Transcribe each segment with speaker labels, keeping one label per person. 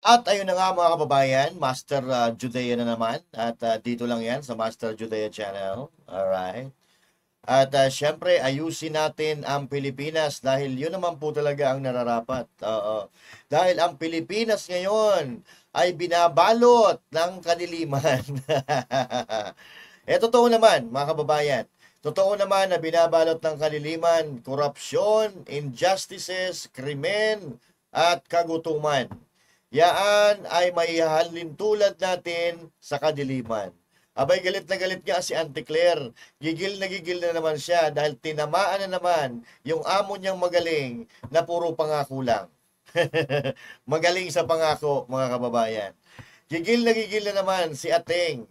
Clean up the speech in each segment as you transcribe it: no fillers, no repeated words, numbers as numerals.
Speaker 1: At ayun na nga mga kababayan, Master Judea na naman. At dito lang yan sa Master Judea Channel. Alright. At syempre, ayusin natin ang Pilipinas dahil yun naman po talaga ang nararapat. Oo. Dahil ang Pilipinas ngayon ay binabalot ng kadiliman. Totoo naman, mga kababayan. Totoo naman na binabalot ng kadiliman, korupsyon, injustices, krimen, at kagutuman. Yaan ay maihalin tulad natin sa kadiliman. Abay, galit na galit nga si Auntie Claire. Gigil na naman siya dahil tinamaan na naman yung amo niyang magaling na puro pangako lang. Magaling sa pangako, mga kababayan. Gigil na naman si Ateng.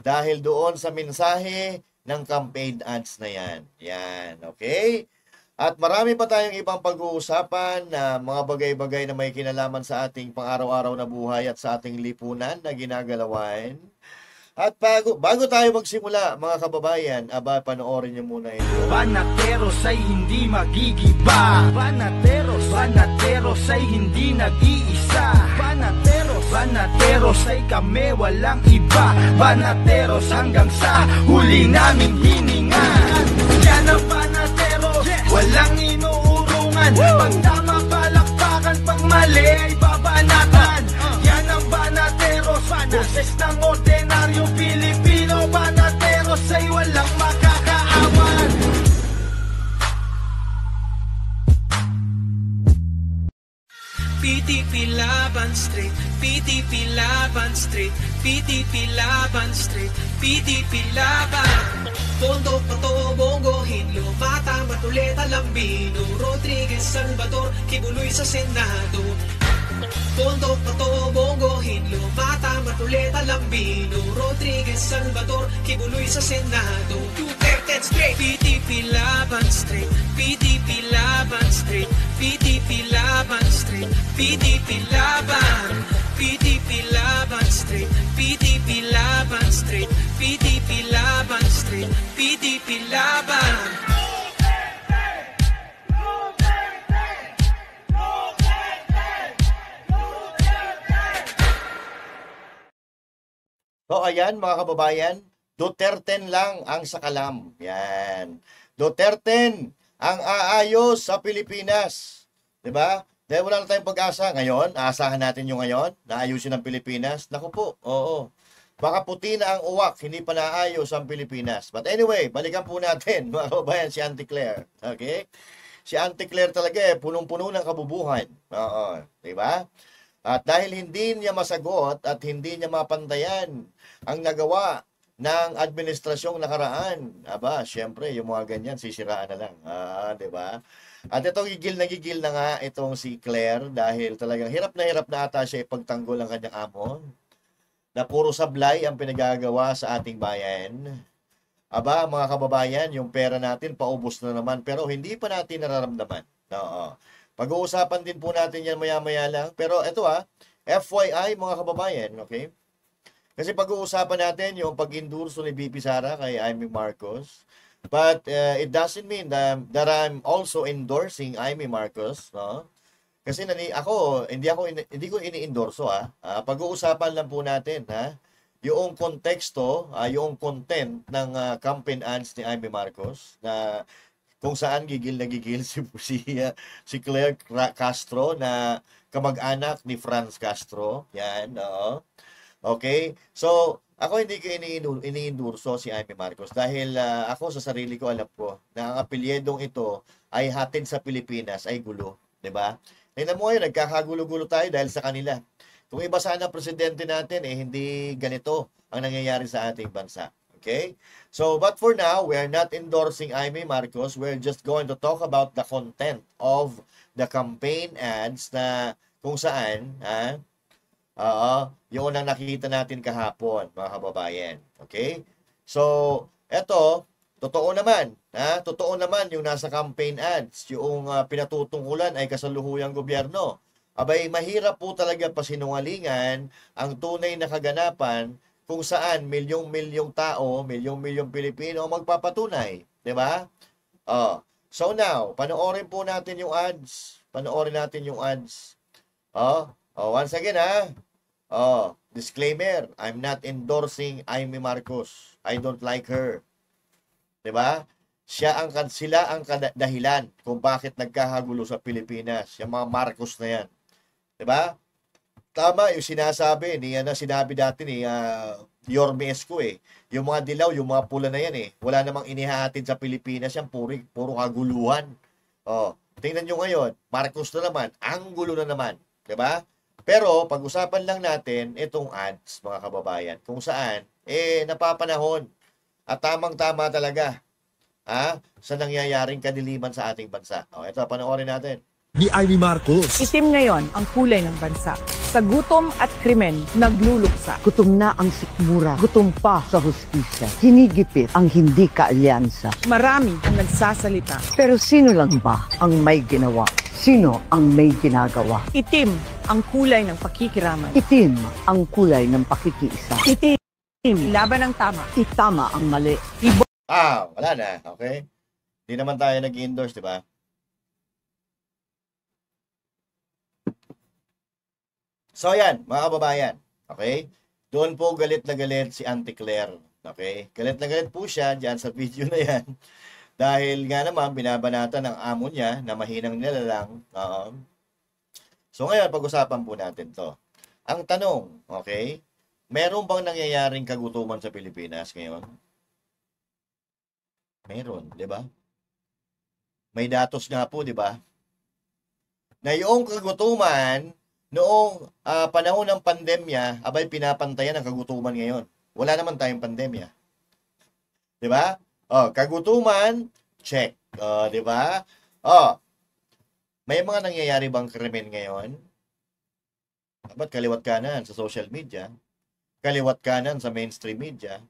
Speaker 1: Dahil doon sa mensahe ng campaign ads na yan. Yan, okay? At marami pa tayong ibang pag-uusapan na mga bagay-bagay na may kinalaman sa ating pang-araw-araw na buhay at sa ating lipunan na ginagalawan. At bago tayo magsimula, mga kababayan, panoorin niyo muna ito.
Speaker 2: Banateros ay hindi magigiba. Banateros ay hindi nag-iisa. Banateros ay kami walang iba. Banateros hanggang sa huli naming hininga. Yan ang banateros, walang inuurungan. Pag tama palakpakan, pag mali ay babanatan. Yan ang banateros, boses ng ordinaryong Pilipino. Banateros ay walang makakaawan.
Speaker 3: PTP Laban Street, PTP Laban Street, PTP Laban Street, PTP Laban. Tondo, Pato, Bongo, Hinlo, Mata, Matuleta, Lambino, Rodriguez, Salvador, Kibuloy sa Senado. Tondo, Pato, Bongo, Hinlo, Mata, Matuleta, Lambino, Rodriguez, Salvador, Kibuloy sa Senado. Duterte Street, PTP Laban Street, PTP Laban Street, PTP Laban Street, PTP Laban, PTP Laban Street, PTP Laban Street, PTP Laban Street, PTP Laban.
Speaker 1: So ayan mga kababayan, Duterte lang ang sakalam. Yan. Duterte ang aayos sa Pilipinas. 'Di ba? Dahil wala na tayong pag-asa ngayon, aasahan natin yung ngayon na ayusin ang Pilipinas. Naku po, oo. Baka puti na ang uwak, hindi pa naayos ang Pilipinas. But anyway, balikan po natin mga kababayan si Auntie Claire. Okay? Si Auntie Claire talaga punong-puno ng kabubuhan. Oo, 'di ba? At dahil hindi niya masagot at hindi niya mapantayan ang nagawa ng administrasyong nakaraan, syempre, yung mga ganyan, sisiraan na lang. Di ba? At itong gigil na nga itong si Claire dahil talagang hirap na ata siya ipagtanggol ang kanyang amo na puro sablay ang pinagagawa sa ating bayan. Mga kababayan, yung pera natin paubos na naman pero hindi pa natin nararamdaman. Oo. Pag-uusapan din po natin yan maya-maya lang. Pero ito FYI mga kababayan, okay? Kasi pag-uusapan natin yung pag-endorso ni VP Sara kay Amy Marcos. But it doesn't mean that I'm also endorsing Amy Marcos, no? Kasi hindi ko ini-endorso pag-uusapan lang po natin yung konteksto, yung content ng campaign ads ni Amy Marcos na kung saan gigil si Claire Castro na kamag-anak ni Franz Castro. Yan, oo. Okay? So, ako hindi ko ini-endorso si Amy Marcos dahil ako sa sarili ko alam ko na ang apelyedong ito ay hatid sa Pilipinas ay gulo. 'Di ba? Tingnan mo ngayon, nagkakagulo-gulo tayo dahil sa kanila. Kung iba sana presidente natin, hindi ganito ang nangyayari sa ating bansa. Okay? So, but for now, we are not endorsing Amy Marcos. We're just going to talk about the content of the campaign ads na kung saan, yung unang nakita natin kahapon, mga kababayan. Okay? So, eto, totoo naman yung nasa campaign ads, yung pinatutungkulan ay kasalukuyang gobyerno. Mahirap po talaga pasinungalingan ang tunay na kaganapan kung saan milyong-milyong tao, milyong-milyong Pilipino magpapatunay. 'Di ba? So now, panoorin natin yung ads. Oh, once again ha. Oh, disclaimer, I'm not endorsing Amy Marcos. I don't like her. 'Di ba? Sila ang dahilan kung bakit nagkahagulo sa Pilipinas. Yung mga Marcos na 'yan. 'Di ba? Tama yung sinasabi ni sinabi dati ni Yorme Esco eh. Yung mga dilaw, yung mga pula na yan eh. Wala namang inihahatid sa Pilipinas yan, puro kaguluhan. Oh, tingnan nyo ngayon, Marcos na naman, ang gulo na naman, 'di ba? Pero pag-usapan lang natin itong ads, mga kababayan, kung saan napapanahon at tamang-tama talaga sa nangyayaring kadiliman sa ating bansa. Oh, ito panoorin natin.
Speaker 4: Ni Amy Marcos.
Speaker 5: Itim ngayon ang kulay ng bansa. Sa gutom at krimen, nagluluksa.
Speaker 6: Gutom na ang sikmura, gutom pa sa hustisya. Hinigipit ang hindi kaalyansa.
Speaker 5: Marami ang nagsasalita.
Speaker 6: Pero sino lang ba ang may ginawa? Sino ang may ginagawa?
Speaker 5: Itim ang kulay ng pakikiraman.
Speaker 6: Itim ang kulay ng pakikiisa.
Speaker 5: Itim, laban ng tama.
Speaker 6: Itama ang mali.
Speaker 1: Wala na, okay? Hindi naman tayo nag-endorse, di ba? So yan, mga kababayan, okay? Doon po galit na galit si Auntie Claire, okay? Galit na galit po siya dyan sa video na yan. Dahil nga naman, binabanatan ng amo niya na mahinang nilalang. So ngayon, pag-usapan po natin to. Ang tanong, okay? Meron bang nangyayaring kagutuman sa Pilipinas ngayon? Meron, di ba? May datos nga po, di ba? Na yung kagutuman, noong panahon ng pandemya, abay pinapantayan ang kagutuman ngayon. Wala naman tayong pandemya. 'Di ba? Kagutuman, check. 'Di ba? May mga nangyayari bang krimen ngayon? Ba't kaliwat kanan sa social media? Kaliwat kanan sa mainstream media?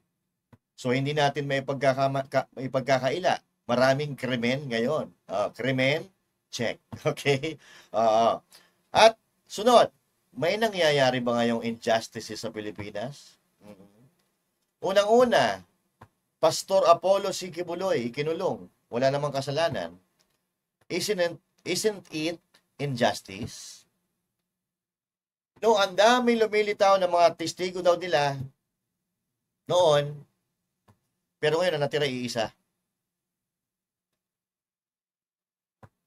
Speaker 1: So hindi natin may pagkakaila. Maraming krimen ngayon. Krimen, check. Okay? At sunod, may nangyayari ba ngayong injustices sa Pilipinas? Unang-una, Pastor Apollo C. Kibuloy, ikinulong. Wala namang kasalanan. Isn't it injustice? No, ang daming lumilitaw ng mga testigo daw nila noon, pero ngayon natira iisa.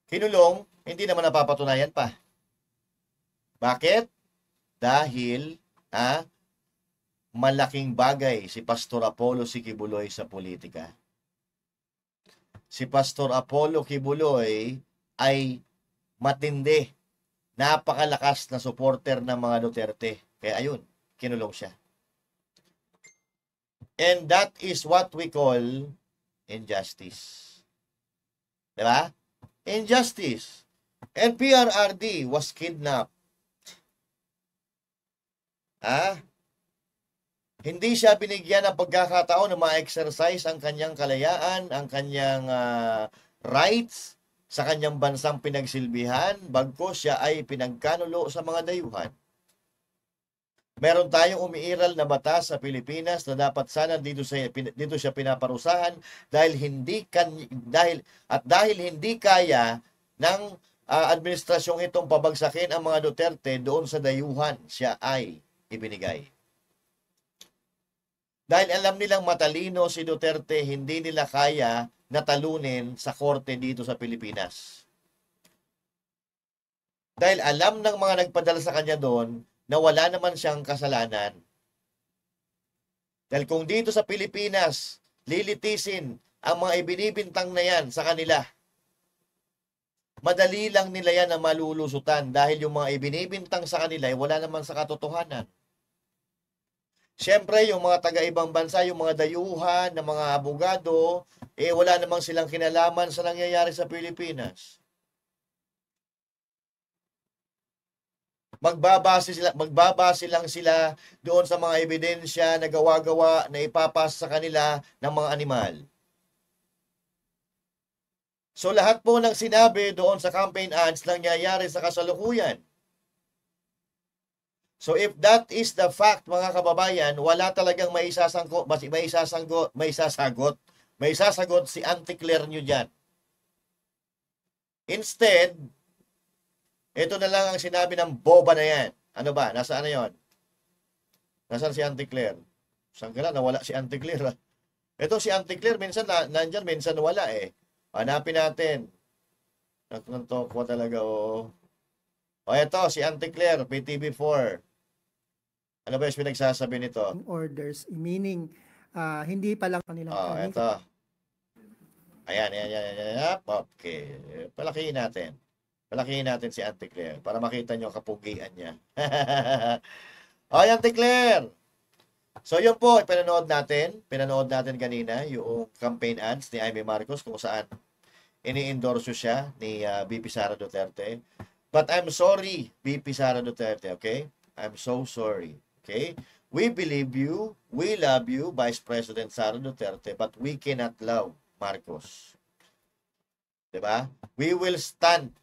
Speaker 1: Kinulong, hindi naman napapatunayan pa. Bakit? Dahil malaking bagay si Pastor Apollo C. Kibuloy sa politika. Si Pastor Apollo Kibuloy ay matindi, napakalakas na supporter ng mga Duterte. Kaya ayun, kinulong siya. And that is what we call injustice. Diba? Injustice. And PRRD was kidnapped. Hindi siya binigyan ng pagkakataon na ma-exercise ang kanyang kalayaan, ang kanyang rights sa kanyang bansang pinagsilbihan, bagkus siya ay pinagkanulo sa mga dayuhan. Meron tayong umiiral na batas sa Pilipinas na dapat sana dito siya pinaparusahan dahil hindi kaya ng administrasyong itong pabagsakin ang mga Duterte doon sa dayuhan siya ay ibinigay. Dahil alam nilang matalino si Duterte, hindi nila kaya natalunin sa korte dito sa Pilipinas. Dahil alam ng mga nagpadala sa kanya doon na wala naman siyang kasalanan. Dahil kung dito sa Pilipinas, lilitisin ang mga ibinibintang na yan sa kanila, madali lang nila yan na malulusutan dahil yung mga ibinibintang sa kanila ay wala naman sa katotohanan. Siyempre, yung mga taga-ibang bansa, yung mga dayuhan, ng mga abogado, wala namang silang kinalaman sa nangyayari sa Pilipinas. Magbabase lang sila doon sa mga ebidensya na gawa-gawa na ipapasa sa kanila ng mga animal. So lahat po ng sinabi doon sa campaign ads nangyayari sa kasalukuyan. So if that is the fact, mga kababayan, wala talagang may isasagot si Auntie Claire nyo dyan. Instead, ito na lang ang sinabi ng boba na yan. Ano ba? Nasaan na yon? Nasaan si Auntie Claire? Saan ka na? Nawala si Auntie Claire. Ito si Auntie Claire, minsan nandyan, minsan wala eh. Hanapin natin. Nagtoko talaga, oh. O, ito, si Auntie Claire, PTV4. Ano ba yung pinagsasabi nito?
Speaker 4: Orders, meaning hindi pa lang kanilang
Speaker 1: Oh, ito. Ayan. Okay. Palakihin natin. Palakihin natin si Auntie Claire para makita nyo kapugian niya. O, Auntie Claire! So, yun po, pinanood natin kanina yung campaign ads ni Amy Marcos kung saan ini-endorso siya ni VP Sara Duterte. But I'm sorry, VP Sara Duterte, okay? I'm so sorry, okay? We believe you, we love you, Vice President Sara Duterte, but we cannot love Marcos. Diba? We will stand,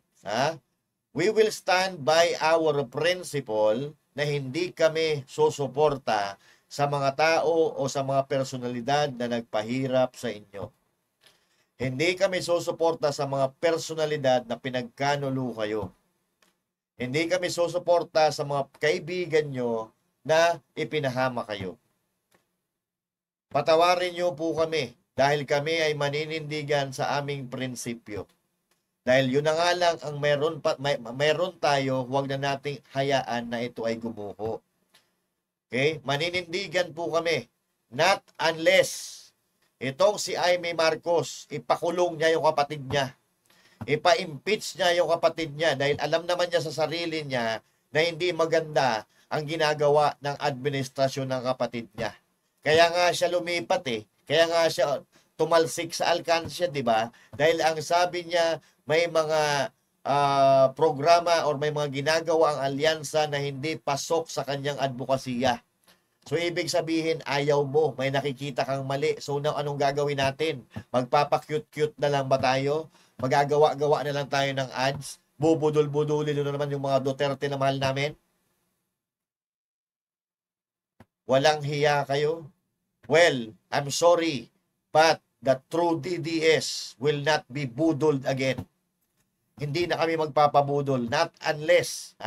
Speaker 1: we will stand by our principle na hindi kami susuporta sa mga tao o sa mga personalidad na nagpahirap sa inyo. Hindi kami susuporta sa mga personalidad na pinagkanulo kayo. Hindi kami susuporta sa mga kaibigan nyo na ipinahama kayo. Patawarin nyo po kami dahil kami ay maninindigan sa aming prinsipyo. Dahil yun na nga lang ang meron tayo, huwag na nating hayaan na ito ay gumuho. Okay? Maninindigan po kami. Not unless itong si Amy Marcos, ipakulong niya yung kapatid niya. Ipa-impeach niya yung kapatid niya dahil alam naman niya sa sarili niya na hindi maganda ang ginagawa ng administrasyon ng kapatid niya. Kaya nga siya lumipat eh. Kaya nga siya tumalsik sa alkansya, di ba? Dahil ang sabi niya, may mga programa or may mga ginagawa ang alyansa na hindi pasok sa kanyang advokasya. So, ibig sabihin, ayaw mo, may nakikita kang mali. So, anong gagawin natin? Magpapakute-cute na lang ba tayo? Magagawa-gawa na lang tayo ng ads? Bubudol-budulin na naman yung mga Duterte na mahal namin? Walang hiya kayo? Well, I'm sorry, but the true DDS will not be budoled again. Hindi na kami magpapabudol. Not unless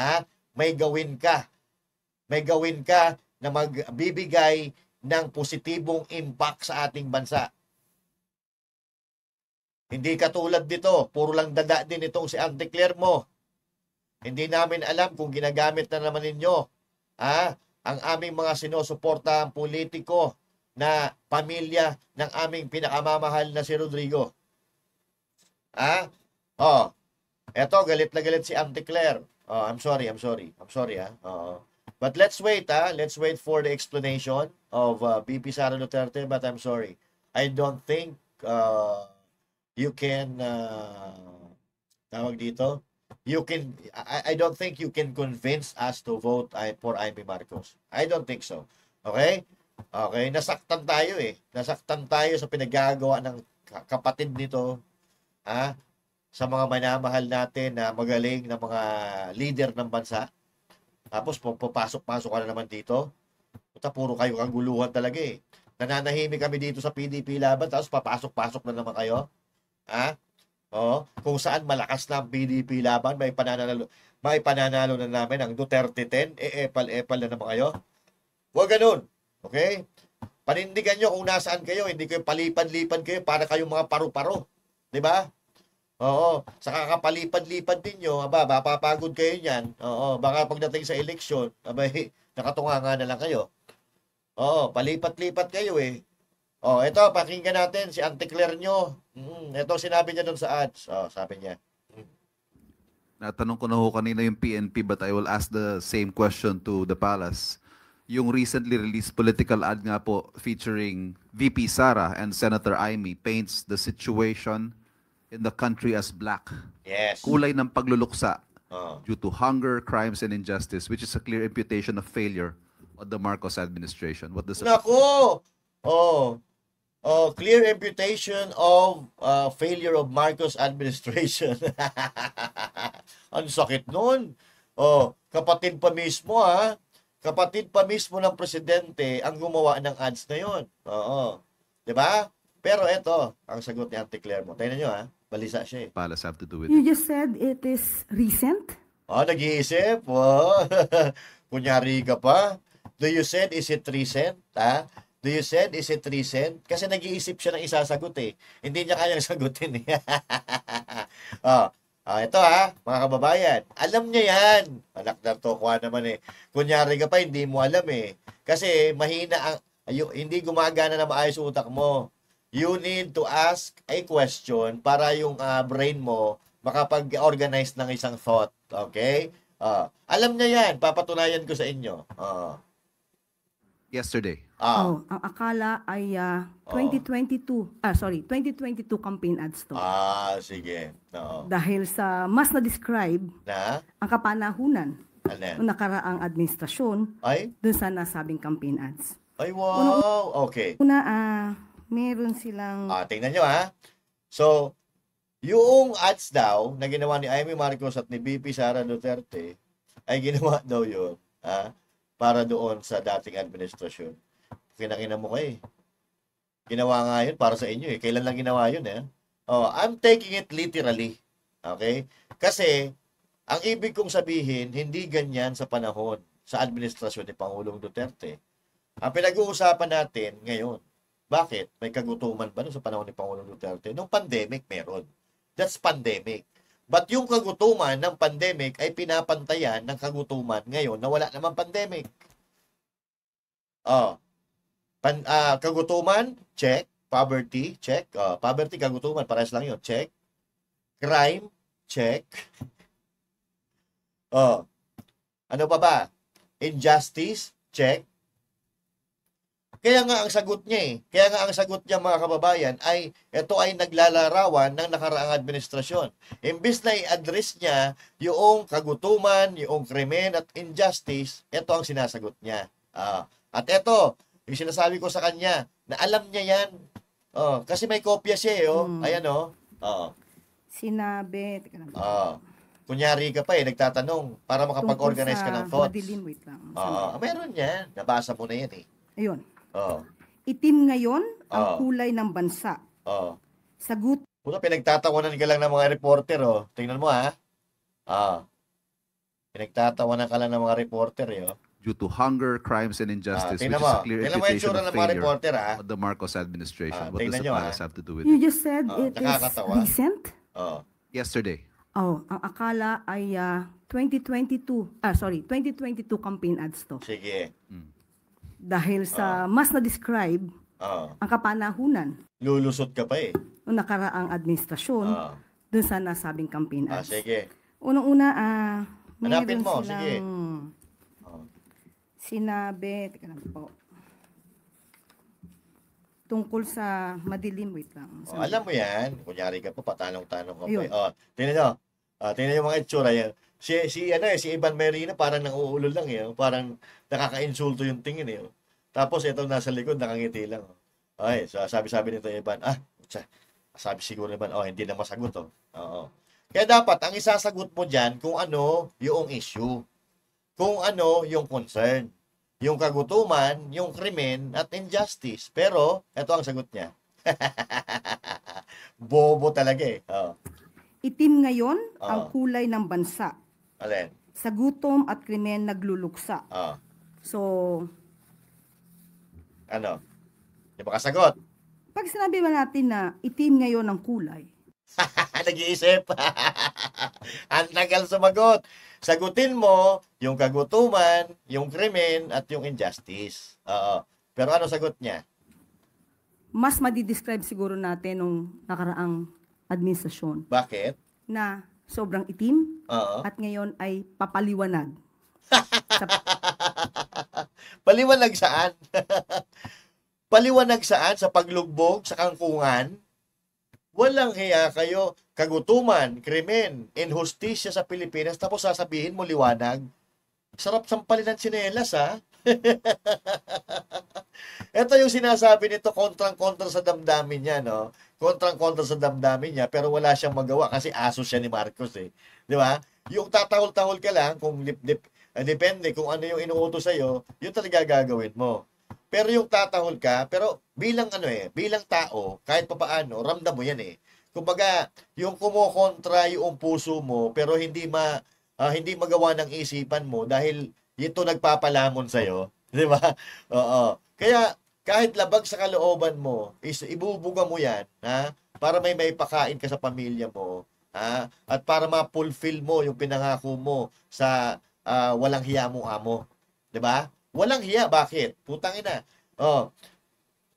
Speaker 1: may gawin ka. May gawin ka na magbibigay ng positibong impact sa ating bansa. Hindi katulad dito, puro lang dada din itong si Auntie Claire mo. Hindi namin alam kung ginagamit na naman ninyo ang aming mga sinusuportahang politiko na pamilya ng aming pinakamamahal na si Rodrigo. Eto, galit na galit si Auntie Claire. I'm sorry. But let's wait, let's wait for the explanation of VP Sara Duterte, but I'm sorry. I don't think you can tawag dito. I don't think you can convince us to vote for Amy Marcos. I don't think so. Okay? Okay, nasaktan tayo eh. Nasaktan tayo sa pinagagawa ng kapatid nito. Sa mga minamahal natin na magaling na mga leader ng bansa. Tapos papasok-pasok ka na naman dito. Puro kayo kaguluhan talaga eh. Nananahimik kami dito sa PDP laban, tapos papasok-pasok na naman kayo. Kung saan malakas na ang PDP laban, may pananalo na namin ang Duterte 10, epal-epal na naman kayo. Huwag ganun. Okay? Panindigan nyo kung nasaan kayo, hindi kayo palipan-lipan kayo para kayong mga paru-paro. Diba? Oo, sa kakapalipad-lipad ninyo, mapapagod kayo niyan. Oo, baka pagdating sa eleksyon, nakatunganga na lang kayo. Oo, palipat-lipat kayo eh. Ito, pakinggan natin si Auntie Claire nyo. Ito, sinabi niya doon sa ads. Sabi niya.
Speaker 7: Natanong ko na ho kanina yung PNP, but I will ask the same question to the Palace. Yung recently released political ad nga po featuring VP Sara and Senator Amy paints the situation in the country as black.
Speaker 1: Yes.
Speaker 7: Kulay ng pagluluksa due to hunger, crimes, and injustice, which is a clear imputation of failure on the Marcos administration. What does
Speaker 1: Nako! Clear imputation of failure of Marcos administration. Ang sakit nun. Kapatid pa mismo Kapatid pa mismo ng presidente ang gumawa ng ads na yun. Diba? Pero eto, ang sagot ni Auntie Claire mo. Tingnan nyo balisa siya eh.
Speaker 7: Palace have to do with
Speaker 8: You
Speaker 7: it?
Speaker 8: just said it is recent?
Speaker 1: Nag-iisip. Kunyari ka pa. Do you said, is it 3 cent? Ha? Do you said, is it 3 cent? Kasi nag-iisip siya ng isasagot eh. Hindi niya kayang sagutin eh. Ito mga kababayan. Alam niya yan. Anak na to, kuha naman eh. Kunyari ka pa, hindi mo alam eh. Kasi mahina hindi gumagana na maayos utak mo. You need to ask a question para yung brain mo makapag-organize ng isang thought. Okay? Alam niya yan. Papatunayan ko sa inyo.
Speaker 7: Yesterday.
Speaker 8: ang akala ay 2022 campaign ads to.
Speaker 1: Sige. Oo.
Speaker 8: Dahil sa mas na-describe
Speaker 1: Na?
Speaker 8: ang kapanahunan
Speaker 1: Ano?
Speaker 8: ng nakaraang administrasyon
Speaker 1: Ay?
Speaker 8: dun sa nasabing campaign ads.
Speaker 1: Ay, wow. Okay.
Speaker 8: Una, meron silang
Speaker 1: Tingnan nyo So, yung ads daw na ginawa ni Amy Marcos at ni BP Sara Duterte ay ginawa daw yun para doon sa dating administrasyon. Kinakina mo kayo. Ginawa nga yun para sa inyo eh. Kailan lang ginawa yun eh. I'm taking it literally. Okay? Kasi, ang ibig kong sabihin, hindi ganyan sa panahon sa administrasyon ni Pangulong Duterte. Ang pinag-uusapan natin ngayon, bakit? May kagutuman ba sa panahon ni Pangulong Duterte? Nung pandemic, meron. That's pandemic. But yung kagutuman ng pandemic ay pinapantayan ng kagutuman ngayon na wala namang pandemic. Kagutuman, check. Poverty, check. Poverty, kagutuman, parehas lang yun, check. Crime, check. Ano pa ba? Injustice, check. Kaya nga ang sagot niya mga kababayan ay ito ay naglalarawan ng nakaraang administrasyon. Imbis na i-address niya yung kagutuman, yung krimen at injustice, ito ang sinasagot niya. At ito, yung sinasabi ko sa kanya, na alam niya yan. Kasi may kopya siya Ayan
Speaker 8: sinabi, teka lang.
Speaker 1: Kunyari ka pa nagtatanong para makapag-organize ka ng thoughts.
Speaker 8: Madilim, wait lang.
Speaker 1: Meron yan. Nabasa mo na yan eh.
Speaker 8: Ayun. Itim ngayon ang
Speaker 1: Oo.
Speaker 8: kulay ng bansa. Sagot
Speaker 1: Puta, pinagtatawanan ka lang ng mga reporter, Tingnan mo, pinagtatawanan ka lang ng mga reporter,
Speaker 7: Due to hunger, crimes, and injustice, which
Speaker 1: tingnan
Speaker 7: is
Speaker 1: mo.
Speaker 7: a clear
Speaker 1: Tingnan mo yung
Speaker 7: indication
Speaker 1: itsura
Speaker 7: of
Speaker 1: ng mga
Speaker 7: failure
Speaker 1: reporter,
Speaker 7: of the Marcos administration. What does
Speaker 1: tingnan
Speaker 7: the
Speaker 1: nyo,
Speaker 7: palace have to do with
Speaker 8: you
Speaker 7: it?
Speaker 8: just said it is
Speaker 1: nakakatawa.
Speaker 8: recent.
Speaker 7: Yesterday.
Speaker 8: Ang akala ay 2022 campaign ads to.
Speaker 1: Sige.
Speaker 8: Dahil sa mas na-describe ang kapanahunan
Speaker 1: Lulusot ka pa
Speaker 8: ng nakaraang administrasyon dun sa nasabing campaign ads.
Speaker 1: Sige.
Speaker 8: Unang-una,
Speaker 1: Hanapin
Speaker 8: meron
Speaker 1: mo,
Speaker 8: silang
Speaker 1: sige.
Speaker 8: sinabi, teka lang po, tungkol sa madilim, wait lang.
Speaker 1: Alam mo yan. Kunyari ka pa, patanong-tanong ka
Speaker 8: Ayun.
Speaker 1: pa. Tingnan nyo. Tingnan nyo mga itsura yan. Si Ivan Merino parang nang-uulol lang Parang nakaka-insulto yung tingin Tapos ito nasa likod, nakangiti lang. Ay, so sabi nito Ivan, sabi siguro Ivan, hindi na masagot Oo. Kaya dapat, ang isasagot mo dyan kung ano yung issue. Kung ano yung concern. Yung kagutuman, yung krimen, at injustice. Pero, ito ang sagot niya. Bobo talaga
Speaker 8: Itim ngayon ang
Speaker 1: Oo.
Speaker 8: kulay ng bansa.
Speaker 1: Alin?
Speaker 8: Sa gutom at krimen nagluluksa. So,
Speaker 1: Ano? Di ba kasagot?
Speaker 8: pag sinabi ba natin na itim ngayon ang kulay,
Speaker 1: Nag-iisip. Ang tagal sumagot. Sagutin mo yung kagutuman, yung krimen, at yung injustice. Pero ano sagot niya?
Speaker 8: mas madidescribe siguro natin nung nakaraang administrasyon
Speaker 1: Bakit?
Speaker 8: na sobrang itim
Speaker 1: Oo.
Speaker 8: at ngayon ay papaliwanag.
Speaker 1: Paliwanag saan? Paliwanag saan? Sa paglugbog, sa kangkungan? Walang hiya kayo. Kagutuman, krimen, inhustisya sa Pilipinas, tapos sasabihin mo liwanag. Sarap sampalin ng tsinelas, Ito yung sinasabi nito, kontrang-kontra sa damdamin niya, no? Kontrang-kontra sa damdamin niya, pero wala siyang magawa kasi aso siya ni Marcos, Di ba? Yung tatahol-tahol ka lang, kung depende kung ano yung inuutos sa'yo, yun talaga gagawin mo. Pero yung tatahol ka, pero bilang bilang tao, kahit papaano, ramdam mo yan Kumbaga, yung kumokontra yung puso mo, pero hindi magawa ng isipan mo dahil ito nagpapalamon sa'yo. Di ba? Oo. Kaya, kahit labag sa kalooban mo, ibubuga mo yan, ha? Para may maipakain ka sa pamilya mo, ha? At para ma-fulfill mo yung pinangako mo sa walang hiya mong amo. Di ba? Walang hiya, bakit? Putang ina. Oh.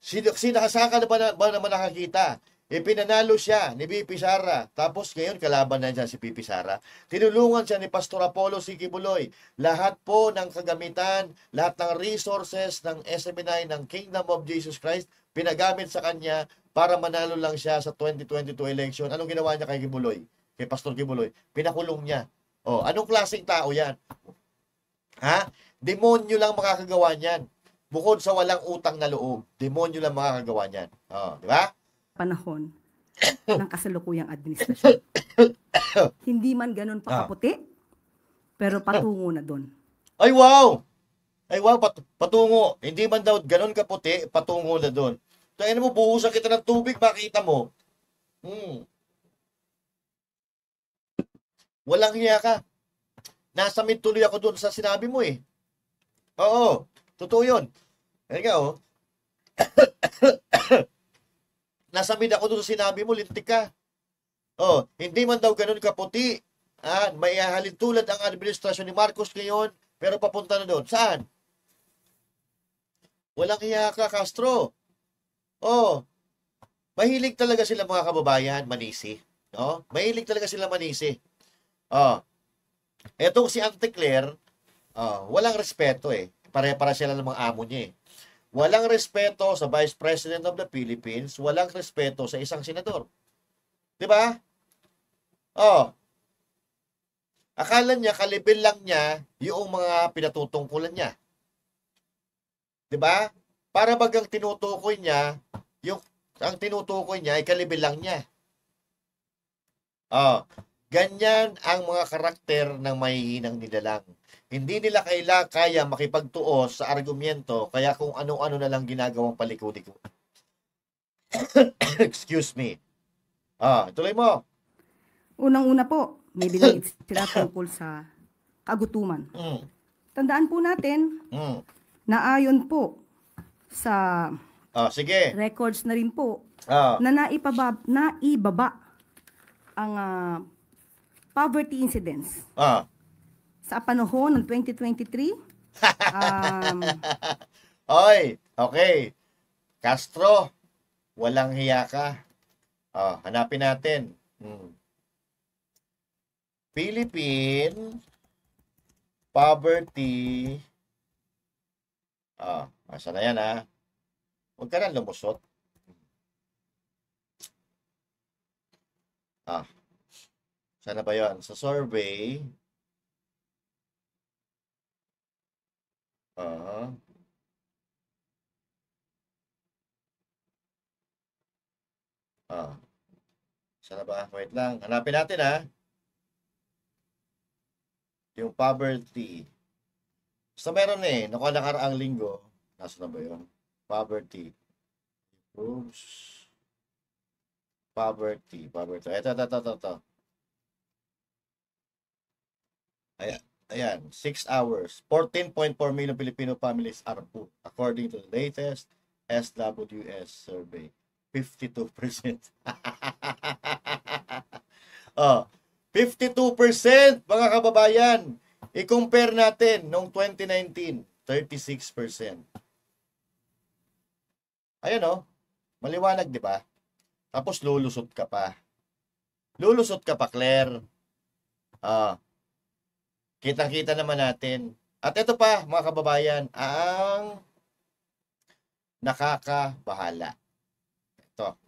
Speaker 1: Saan ka na ba naman nakakita? Pinanalo siya ni BP Sara. Tapos ngayon, kalaban na siya si BP Sara. Tinulungan siya ni Pastor Apollo Sikibuloy. Lahat po ng kagamitan, lahat ng resources ng SMNI, ng Kingdom of Jesus Christ, pinagamit sa kanya para manalo lang siya sa 2022 election. Anong ginawa niya kay Kibuloy? Kay Pastor Kibuloy? Pinakulong niya. Oh, anong klaseng tao yan? Ha? Demonyo lang makakagawa niyan. Bukod sa walang utang na loob, demonyo lang makakagawa niyan. Oh, di ba?
Speaker 8: Panahon ng kasalukuyang administrasyon. Hindi man ganun pa kaputi, pero patungo na doon.
Speaker 1: Ay, wow! Ay, wow, patungo. Hindi man daw ganun kaputi, patungo na doon. Tayo mo, buhusan kita ng tubig, makita mo. Walang hiya ka. Nasa mid tuloy ako doon sa sinabi mo eh. Oo, totoo yun. Kaya nga, oh. Nasa mid ako doon sa sinabi mo, lintik ka. Oh, hindi man daw ganun kaputi. May halin tulad ang administrasyon ni Marcos ngayon, pero papunta na doon. Saan? Walang hiya ka, Castro. Oh, mahilig talaga sila mga kababayan, manisi. Oh, mahilig talaga sila manisi. Oh, etong si Auntie Claire, walang respeto eh. Pare-para sila ng mga amo niya eh. Walang respeto sa Vice President of the Philippines, walang respeto sa isang senador. 'Di ba? Oh. Akala niya kalibin lang niya yung mga pinatutungkulan niya. 'Di ba? Para bagang tinutukoy niya, ang tinutukoy niya ay kalibin lang niya. Oh. Ganyan ang mga karakter ng mahihinang nilalang. Hindi nila kaya makipagtuos sa argumento, kaya kung ano-ano na lang ginagawang palikod-likod. Excuse me. Tuloy mo.
Speaker 8: Unang-una po, may binanggit sila tungkol sa kagutuman. Tandaan po natin na ayon po sa
Speaker 1: sige.
Speaker 8: records na rin po na naibaba ang poverty incidence. Sa panahon ng 2023,
Speaker 1: Oy, okay. Castro, walang hiya ka. Hanapin natin. Philippine poverty. Asa na yan ha? Huwag ka na lumusot. Sana ba yun? Sa survey. Sana ba? Wait lang. Hanapin natin ha. Yung poverty. Basta meron eh. Nakaraang linggo. Nasa na ba yun? Poverty. Oops. Poverty. Ito. Ayan. 6 hours. 14.4 million Filipino families are poor, according to the latest SWS survey. 52%. 52% mga kababayan. I-compare natin noong 2019, 36%. Ayan oh. Maliwanag, di ba? Tapos lulusot ka pa. Claire. Kitang-kita naman natin. At ito pa, mga kababayan, ang nakakabahala. Ito.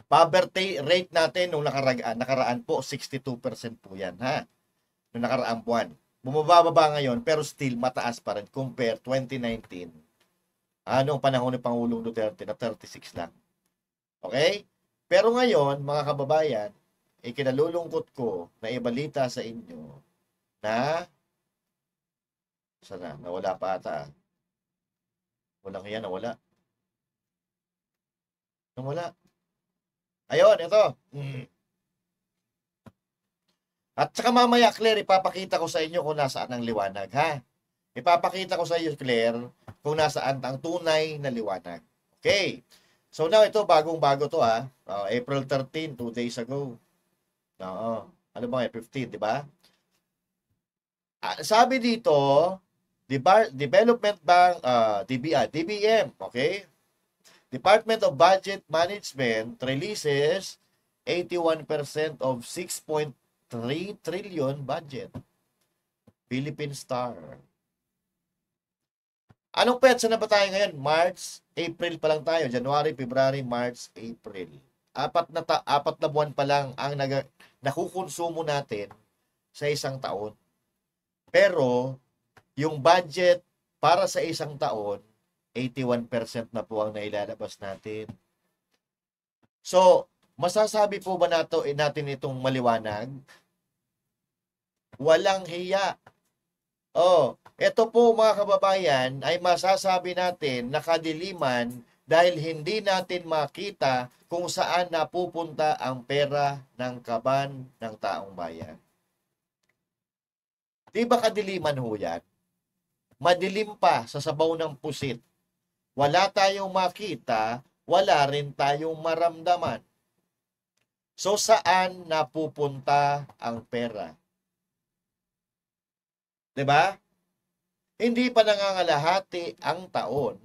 Speaker 1: Poverty rate natin nung nakaraan po, 62% po yan, ha? Nung nakaraang buwan. Bumababa ngayon, pero still mataas pa rin compare 2019. Anong panahon ni Pangulong Duterte na 36 lang. Okay? Pero ngayon, mga kababayan, ikinalulungkot ko na ibalita sa inyo na sana nawala pa ata. Walang yan, nawala. Ayun, ito. At saka mamaya, Claire, ipapakita ko sa inyo kung nasaan ang liwanag, ha? Ipapakita ko sa iyo, Claire, kung nasaan ang tunay na liwanag. Okay. So now, ito, bagong-bago to, ha? April 13, 2 days ago. Oo. Ano ba 15, di ba? Sabi dito, Development Bank, DBM, okay? Department of Budget Management releases 81% of 6.3 trillion budget. Philippine Star. Anong petsa na ba tayo ngayon? March, April pa lang tayo. January, February, March, April. Apat na buwan pa lang ang nakukonsumo natin sa isang taon. Pero, yung budget para sa isang taon, 81% na po ang nailalabas natin. So, masasabi po ba natin itong maliwanag? Walang hiya. Ito po mga kababayan ay masasabi natin na kadiliman dahil hindi natin makita kung saan napupunta ang pera ng kaban ng taong bayan. Di ba kadiliman ho yan? Madilim pa sa sabaw ng pusit. Wala tayong makita, wala rin tayong maramdaman. So saan napupunta ang pera? 'Di ba? Hindi pa nangangalahati ang taon,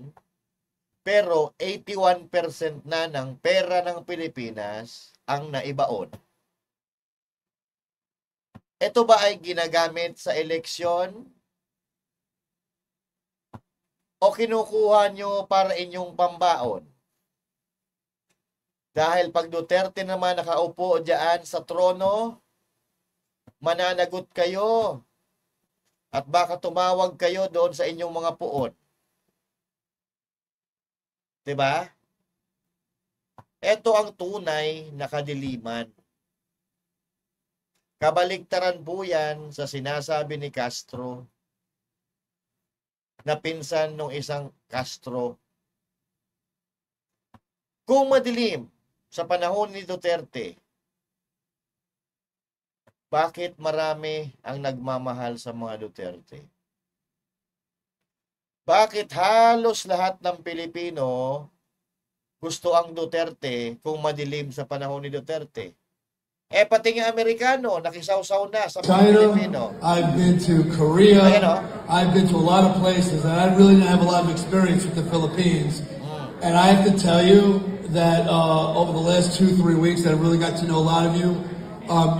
Speaker 1: pero 81% na ng pera ng Pilipinas ang naibaon. Ito ba ay ginagamit sa eleksyon? O kinukuha nyo para inyong pambaon? Dahil pag Duterte naman nakaupo diyan sa trono, mananagot kayo. At baka tumawag kayo doon sa inyong mga puon. Diba? Ito ang tunay na kadiliman. Kabaligtaran po yan sa sinasabi ni Castro na pinsan ng isang Castro. Kung madilim sa panahon ni Duterte, bakit marami ang nagmamahal sa mga Duterte? Bakit halos lahat ng Pilipino gusto ang Duterte kung madilim sa panahon ni Duterte? Pati nga Amerikano, nakisawsaw na sa mga Pilipino.
Speaker 9: I've been to Korea. I've been to a lot of places, and I really didn't have a lot of experience with the Philippines. And I have to tell you that over the last 2-3 weeks, that I really got to know a lot of you.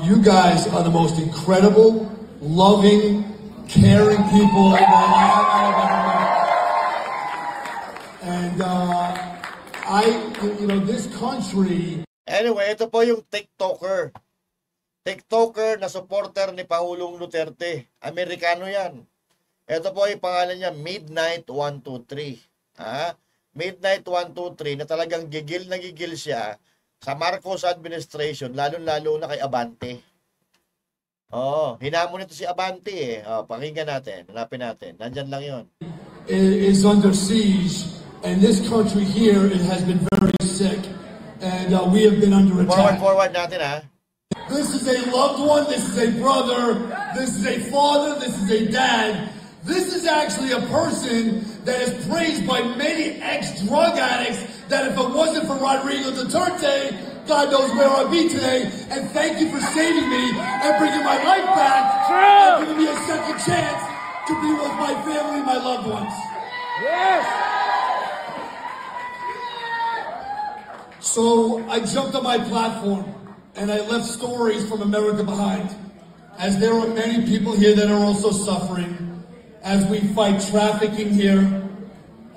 Speaker 9: You guys are the most incredible, loving, caring people that I've ever met. And this country.
Speaker 1: Anyway, ito po yung TikToker. TikToker na supporter ni Pangulong Duterte. Amerikano yan. Ito po yung pangalan niya, Midnight 123. Midnight 123 na talagang gigil na gigil siya sa Marcos administration, lalo-lalo na kay Abante. Hinamon nito si Abante pakinggan natin, hanapin natin. Nandyan lang yon.
Speaker 9: Is under siege, and this country here, it has been very sick, and we have been under attack.
Speaker 1: Forward natin
Speaker 9: This is a loved one, this is a brother, this is a father, this is a dad. This is actually a person that is praised by many ex-drug addicts that if it wasn't for Rodrigo Duterte, God knows where I'd be today. And thank you for saving me and bringing my life back and giving me a second chance to be with my family and my loved ones. Yes! So I jumped on my platform and I left stories from America behind, as there are many people here that are also suffering, as we fight trafficking here,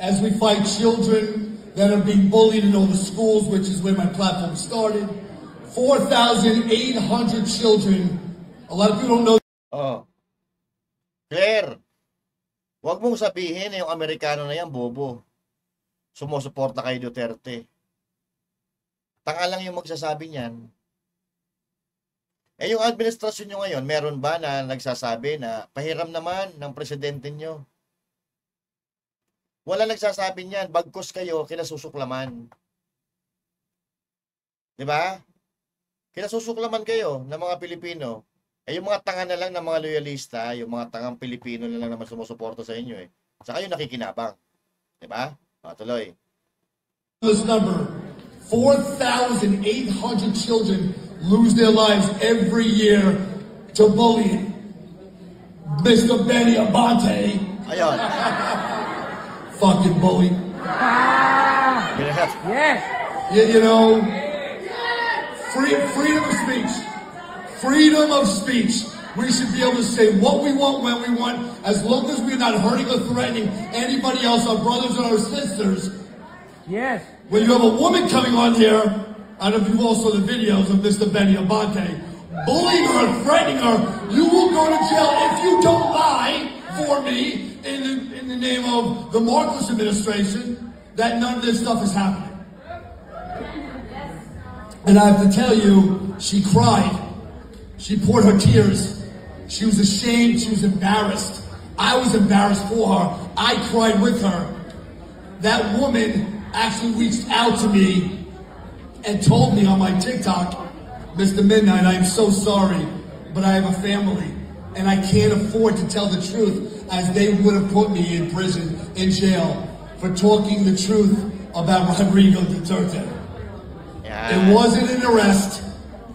Speaker 9: as we fight children that are being bullied in all the schools, which is where my platform started. 4,800 children. A lot of people don't know.
Speaker 1: Claire, wag mong sabihin yung Amerikano na yan, bobo. Sumusuporta kay Duterte. Tanga lang yung magsasabi niyan. Yung administrasyon nyo ngayon, meron ba na nagsasabi na pahiram naman ng presidente nyo? Wala nagsasabi niyan, bagkus kayo, kinasusuklaman. Diba? Kinasusuklaman kayo ng mga Pilipino. Eh, yung mga tanga na lang ng mga loyalista, yung mga tangang Pilipino na lang naman sumusuporta sa inyo eh. Saka yung nakikinabang. Diba? Tuloy.
Speaker 9: This number, 4,800 children lose their lives every year to bullying. Mr. Benny Abante.
Speaker 1: Ayun.
Speaker 9: Fucking bully.
Speaker 1: Yes.
Speaker 9: You know, freedom of speech. Freedom of speech. We should be able to say what we want when we want, as long as we're not hurting or threatening anybody else, our brothers and our sisters.
Speaker 2: Yes.
Speaker 9: When you have a woman coming on here, I don't know if you've all saw the videos of Mr. Benny Abante, bullying her and threatening her, you will go to jail if you don't lie for me in the name of the Marcos administration that none of this stuff is happening. And I have to tell you, she cried. She poured her tears. She was ashamed. She was embarrassed. I was embarrassed for her. I cried with her. That woman actually reached out to me and told me on my TikTok, Mr. Midnight, I am so sorry, but I have a family and I can't afford to tell the truth, as they would have put me in prison, in jail, for talking the truth about Rodrigo Duterte.
Speaker 1: Yeah.
Speaker 9: It wasn't an arrest.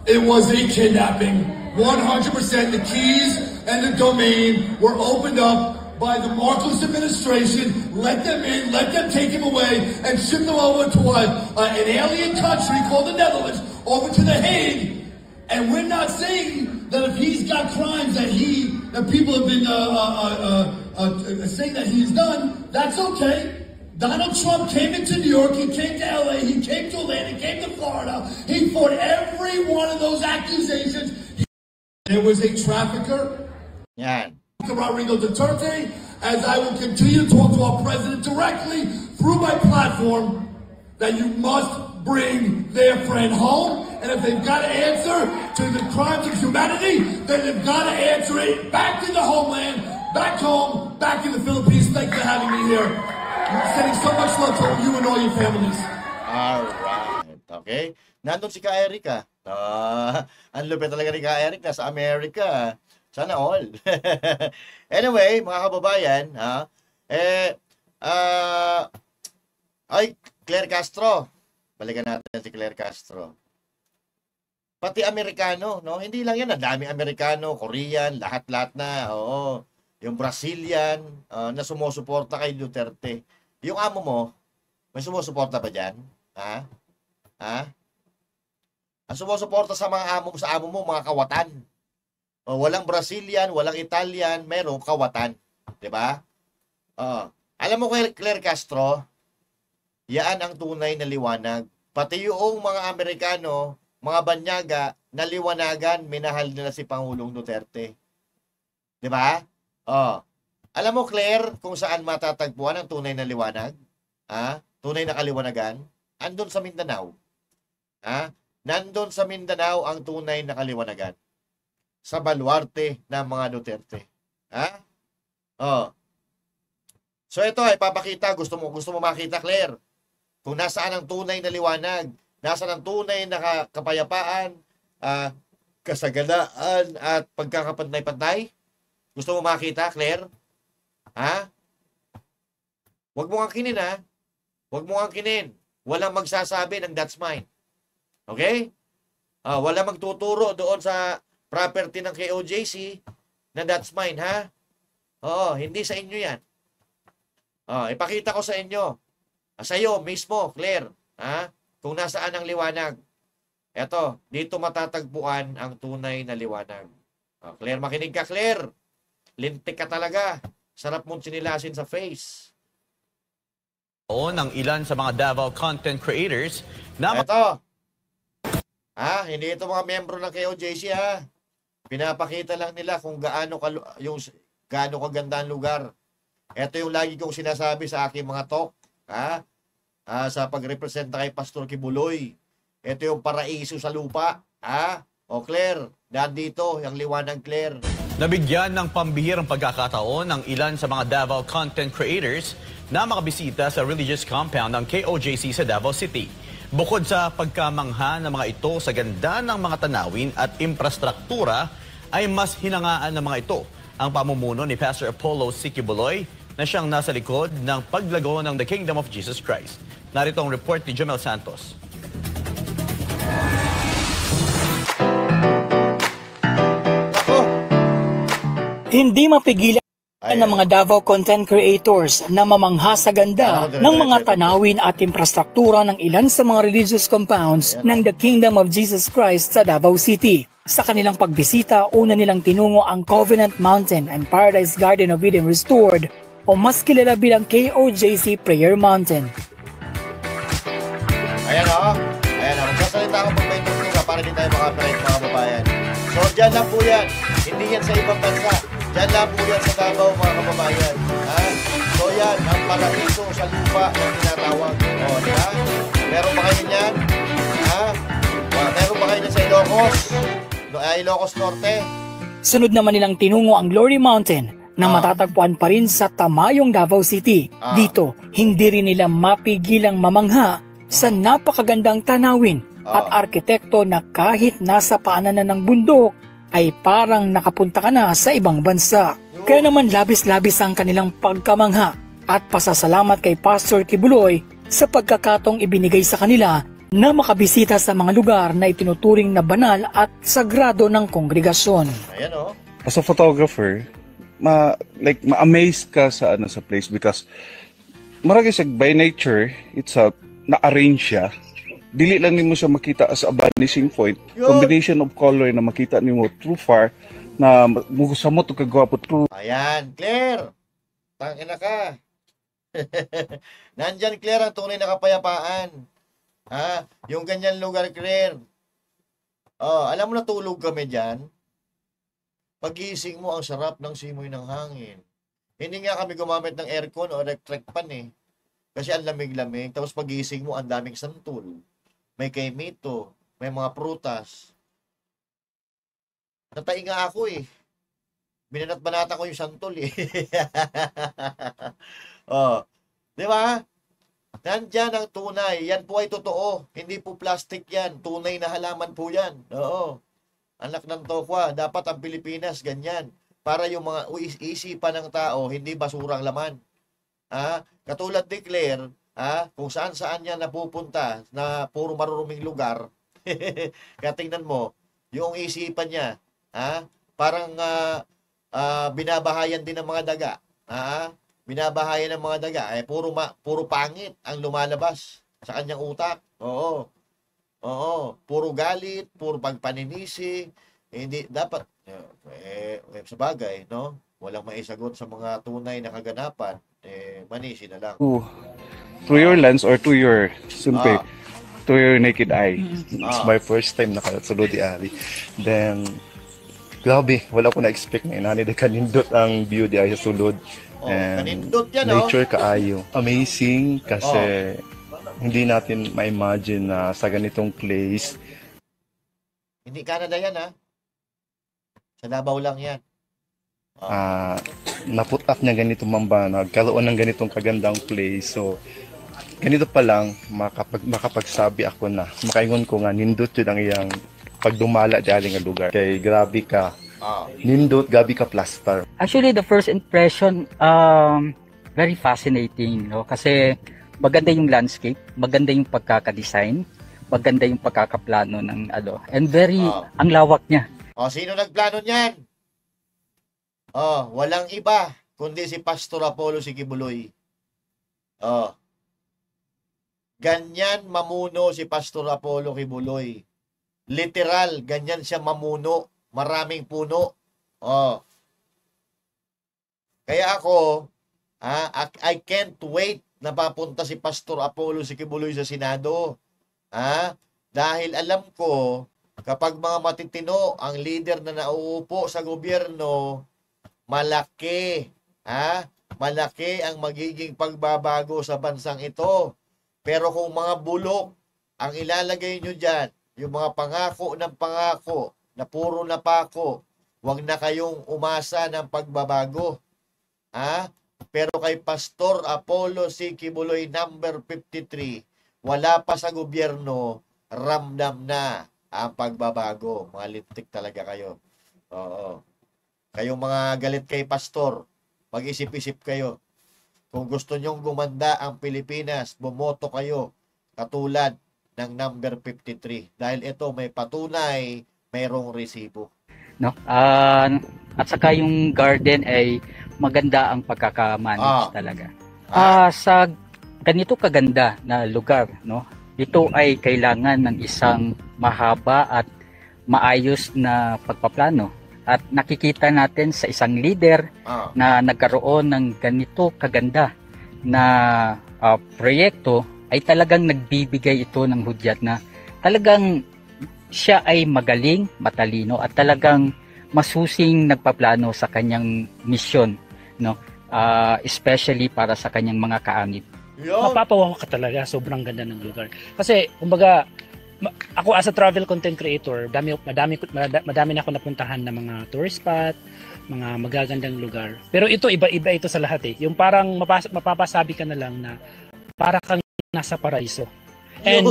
Speaker 9: It was a kidnapping. 100% the keys and the domain were opened up by the Marcos administration. Let them in, let them take him away, and ship them over to an alien country called the Netherlands, over to The Hague. And we're not saying that if he's got crimes that people have been saying that he's done, that's okay. Donald Trump came into New York, he came to LA, he came to Atlanta, he came to Florida. He fought every one of those accusations. There was a trafficker.
Speaker 1: Yan.
Speaker 9: To Rodrigo Duterte, as I will continue to talk to our president directly through my platform, that you must bring their friend home. And if they've got to answer to the crimes of humanity, then they've got to answer it back in the homeland, back home, back in the Philippines. Thanks for having me here. I'm sending so much love to you and all your families.
Speaker 1: Alright. Okay. Nandun si Ka Eric. Ang lupit talaga ni Ka Eric. Nasa Amerika. Sana all. Anyway, mga kababayan, Claire Castro. Balikan natin si Claire Castro. Pati Amerikano, no? Hindi lang yan. Ang dami Amerikano, Korean, lahat-lahat na. Oo. Yung Brazilian na sumusuporta kay Duterte. Yung amo mo, may sumusuporta ba dyan? Ang sumusuporta sa mga amo mo, mga kawatan. Walang Brazilian, walang Italian, merong kawatan. Diba? Alam mo, Claire Castro, yan ang tunay na liwanag. Pati yung mga Amerikano, mga banyaga, naliwanagan, minahal nila si Pangulong Duterte. Diba? Alam mo, Claire, kung saan matatagpuan ang tunay na liwanag? Tunay na kaliwanagan? Andun sa Mindanao. Nandun sa Mindanao ang tunay na kaliwanagan. Sa baluarte ng mga Duterte. So ito ay papakita, gusto mo makita, Claire, kung nasaan ang tunay na liwanag, nasaan ang tunay na kapayapaan, kasaganaan at pagkakapantay-pantay. Gusto mo makita, Claire? Huwag mo angkinin, Huwag mo angkinin. Walang magsasabi ng that's mine. Okay? Walang magtuturo doon sa property ng KOJC na that's mine, hindi sa inyo yan. Ipakita ko sa inyo. Sa iyo mismo, Claire. Kung nasaan ang liwanag. Eto, dito matatagpuan ang tunay na liwanag. Claire, makinig ka, Claire. Lintik ka talaga. Sarap mong sinilasin sa face.
Speaker 10: Ng ilan sa mga Davao content creators na...
Speaker 1: Eto. Hindi ito mga miyembro ng KOJC, Pinapakita lang nila kung gaano kaganda ang lugar. Ito yung lagi kong sinasabi sa aking mga talk, sa pagrepresenta kay Pastor Kibuloy. Ito yung paraiso sa lupa, Claire, nandito, yung liwanag, Claire.
Speaker 10: Nabigyan ng pambihirang pagkakataon ng ilan sa mga Davao content creators na makabisita sa religious compound ng KOJC sa Davao City. Bukod sa pagkamangha ng mga ito sa ganda ng mga tanawin at infrastruktura, ay mas hinangaan ng mga ito ang pamumuno ni Pastor Apollo C. Quiboloy na siyang nasa likod ng paglago ng The Kingdom of Jesus Christ. Narito ang report ni Jamel Santos.
Speaker 11: Hindi mapigilan ng mga Davao content creators na mamangha sa ganda ng mga tanawin at infrastruktura ng ilan sa mga religious compounds ng The Kingdom of Jesus Christ sa Davao City. Sa kanilang pagbisita, una nilang tinungo ang Covenant Mountain and Paradise Garden of Eden Restored o mas kilala bilang KOJC Prayer Mountain.
Speaker 1: Ayan o. Ayan o. Magsasalita ako pag may tugtog para di tayo makapalit mga kababayan. So, dyan lang po yan. Hindi yan sa ibang bansa. Dyan lang po yan sa Davao mga kababayan. Ha? So, yan. Ang paraiso sa lupa na tinatawag. O, di ba? Meron ba kayo niyan? Ha? Meron ba kayo niyan sa Ilocos? Ilocos Norte?
Speaker 11: Sunod naman nilang tinungo ang Glory Mountain na matatagpuan pa rin sa Tamayong, Davao City. Dito, hindi rin nila mapigilang mamangha sa napakagandang tanawin at arkitekto na kahit nasa paanan ng bundok ay parang nakapunta ka na sa ibang bansa. Kaya naman labis-labis ang kanilang pagkamangha at pasasalamat kay Pastor Quiboloy sa pagkakataong ibinigay sa kanila na makabisita sa mga lugar na itinuturing na banal at sagrado ng kongregasyon.
Speaker 1: Ayan o.
Speaker 12: As a photographer, ma-amaze ka sa sa place because marami siya by nature itself na-arrange siya. Dili lang nimo siya makita as a vanishing point. Combination of color na makita nimo through far na musamot og kagwapo through.
Speaker 1: Ayan, Claire. Tangina ka. Nandyan, Claire, ang tunay na kapayapaan. Ha? Yung ganyan lugar, Claire. Oh, alam mo na tulog kami dyan. Pagising mo, ang sarap ng simoy ng hangin. Hindi nga kami gumamit ng aircon o electric fan eh. Kasi ang lamig-lamig. Tapos pagising mo, ang daming santol. May kaimito. May mga prutas. Natay nga ako eh. Binanat-banata ko yung santol eh. Oh. Di ba? Nandyan ang tunay. Yan po ay totoo. Hindi po plastic yan. Tunay na halaman po yan. Oo. Anak ng tokwa. Dapat ang Pilipinas ganyan. Para yung mga isipan ng tao, hindi basurang laman. Katulad ni Claire, kung saan-saan niya napupunta na puro maruruming lugar. Kaya tingnan mo, yung isipan niya, parang binabahayan din ng mga daga. Binabahayan ng mga daga, puro pangit ang lumalabas sa kanyang utak. Oo. Puro galit, puro pagpaninisi. Hindi dapat sa bagay, no? Walang maisagot sa mga tunay na kaganapan, manisi na lang.
Speaker 12: Through your lens or to your to your naked eye. It's my first time nakasulod di ari. Then grabe, wala ko na-expect na inani de kanindot ang view di ay sa sulod. And nature kaayo. Amazing kasi hindi natin ma-imagine na sa ganitong place.
Speaker 1: Hindi Canada yan Sa Davao lang yan.
Speaker 12: Naputak niya ganito mamba, nagkaroon ng ganitong kagandang place. So ganito pa lang makapagsabi ako na makaingon ko nga nindot yun ang iyang pagdumala dali nga lugar. Kay grabe ka. Nindot, gabi ka plaster.
Speaker 13: Actually, the first impression, very fascinating, no? Kasi maganda yung landscape, maganda yung pagkaka-design, maganda yung pagkakaplano ng and very, ang lawak niya.
Speaker 1: Sino nagplano niyan? Walang iba, kundi si Pastor Apollo C. Quiboloy. Ganyan mamuno si Pastor Apollo Quiboloy. Literal, ganyan siya mamuno. Maraming puno. Kaya ako, I can't wait na papunta si Pastor Apollo C. Quiboloy sa Senado. Dahil alam ko, kapag mga matitino ang leader na nauupo sa gobyerno, malaki. Malaki ang magiging pagbabago sa bansang ito. Pero kung mga bulok ang ilalagay nyo dyan, yung mga pangako ng pangako, na puro napako, wag na kayong umasa ng pagbabago. Pero kay Pastor Apollo C. Quiboloy number 53, wala pa sa gobyerno, ramdam na ang pagbabago. Mga lintik talaga kayo. Oo. Kayong mga galit kay pastor, mag-isip-isip kayo. Kung gusto nyong gumanda ang Pilipinas, bumoto kayo katulad ng number 53. Dahil ito may patunay, mayroong resibo.
Speaker 13: No? At saka yung garden ay maganda ang pagkakamanage talaga. Sa ganito kaganda na lugar, no? Ito ay kailangan ng isang mahaba at maayos na pagpaplano. At nakikita natin sa isang leader na nagkaroon ng ganito kaganda na proyekto ay talagang nagbibigay ito ng hudyat na talagang siya ay magaling, matalino at talagang masusing nagpaplano sa kanyang misyon, no? Especially para sa kanyang mga kaanib.
Speaker 14: Mapapawaw ka talaga, sobrang ganda ng lugar. Kasi, kumbaga, ako as a travel content creator, madami na ako napuntahan na mga tourist spot, mga magagandang lugar. Pero ito, iba ito sa lahat eh. Yung parang mapapasabi ka na lang na para kang nasa paraiso. And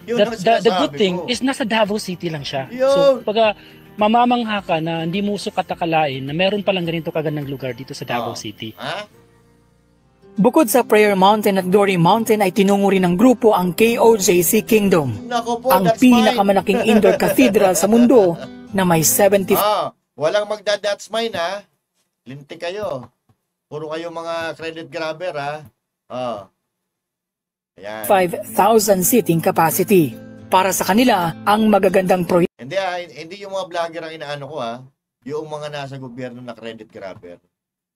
Speaker 14: the good thing is nasa Davao City lang siya. So, pagka mamamangha ka na hindi mo sukatakalain na meron palang ganito kagandang lugar dito sa Davao City.
Speaker 11: Bukod sa Prayer Mountain at Glory Mountain ay tinungo rin ng grupo ang KOJC Kingdom, ang pinakamalaking indoor cathedral sa mundo na may 70...
Speaker 1: walang magda-that's mine ha. Linti kayo. Puro kayo mga credit grabber ha.
Speaker 11: 5,000 seating capacity. Para sa kanila, ang magagandang proyekto.
Speaker 1: Hindi yung mga vlogger ang inaano ko ha. Yung mga nasa gobyerno na credit grabber.